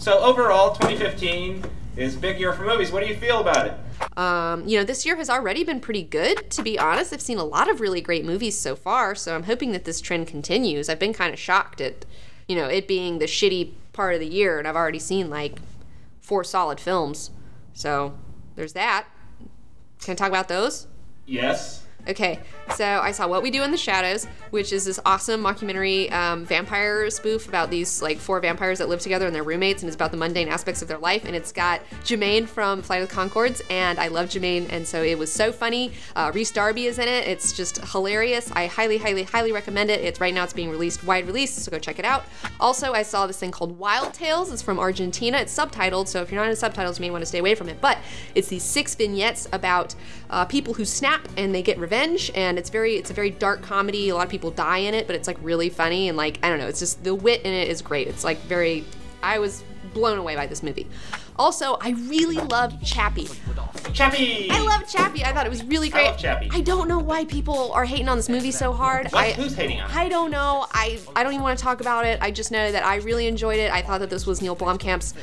So overall, 2015 is a big year for movies. What do you feel about it? You know, this year has already been pretty good, to be honest. I've seen a lot of really great movies so far, so I'm hoping that this trend continues. I've been kind of shocked at, you know, it being the shitty part of the year, and I've already seen like 4 solid films. So there's that. Can I talk about those? Yes. Okay, so I saw What We Do in the Shadows, which is this awesome mockumentary vampire spoof about these like 4 vampires that live together and they're roommates, and it's about the mundane aspects of their life. And it's got Jermaine from Flight of the Conchords, and I love Jermaine, and so it was so funny. Rhys Darby is in it. It's just hilarious. I highly, highly, highly recommend it. It's right now it's being released wide release, so go check it out. Also, I saw this thing called Wild Tales. It's from Argentina. It's subtitled, so if you're not into subtitles, you may want to stay away from it. But it's these 6 vignettes about people who snap and they get revenge, and it's a very dark comedy. A lot of people die in it, but it's like really funny, and like, I don't know, it's just, the wit in it is great. It's like I was blown away by this movie. Also, I really love Chappie. Chappie! I love Chappie. I thought it was really great. I love Chappie. I don't know why people are hating on this movie so hard. Who's hating on it? I don't know. I don't even want to talk about it. I just know that I really enjoyed it. I thought that this was Neil Blomkamp's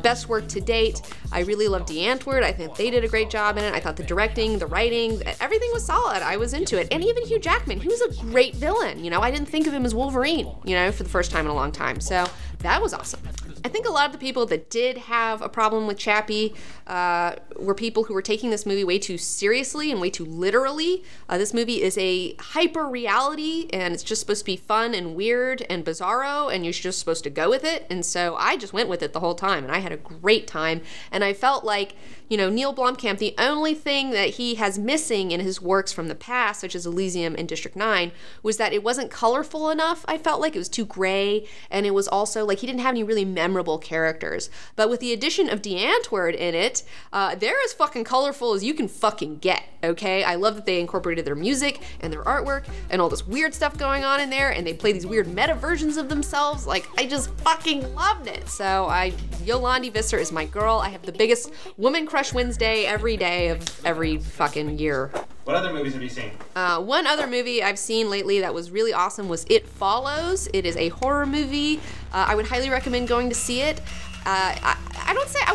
best work to date. I really loved Antwoord. I think they did a great job in it. I thought the directing, the writing, everything was solid. I was into it. And even Hugh Jackman, he was a great villain. You know, I didn't think of him as Wolverine, you know, for the first time in a long time. So that was awesome. I think a lot of the people that did have a problem with Chappie were people who were taking this movie way too seriously and way too literally. This movie is a hyper reality, and it's just supposed to be fun and weird and bizarro, and you're just supposed to go with it. And so I just went with it the whole time, and I had a great time. And I felt like, you know, Neil Blomkamp, the only thing that he has missing in his works from the past, such as Elysium and District 9, was that it wasn't colorful enough. I felt like it was too gray, and it was also like he didn't have any really memorable characters. But with the addition of Antwoord in it, they're as fucking colorful as you can fucking get, okay? I love that they incorporated their music and their artwork and all this weird stuff going on in there, and they play these weird meta versions of themselves. Like, I just fucking loved it. So Yolandi Visser is my girl. I have the biggest woman crush Wednesday every day of every fucking year. What other movies have you seen? One other movie I've seen lately that was really awesome was It Follows. It is a horror movie. I would highly recommend going to see it. I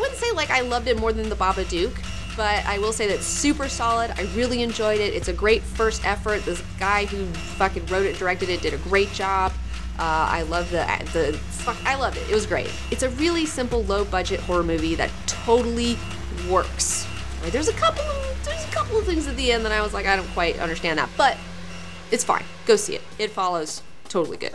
wouldn't say like I loved it more than The Babadook, but I will say that it's super solid. I really enjoyed it. It's a great first effort. This guy who fucking wrote it and directed it did a great job. I love I loved it. It was great. It's a really simple, low-budget horror movie that totally works. Right, there's a couple of things at the end that I was like, I don't quite understand that, but it's fine. Go see it. It Follows. Totally good.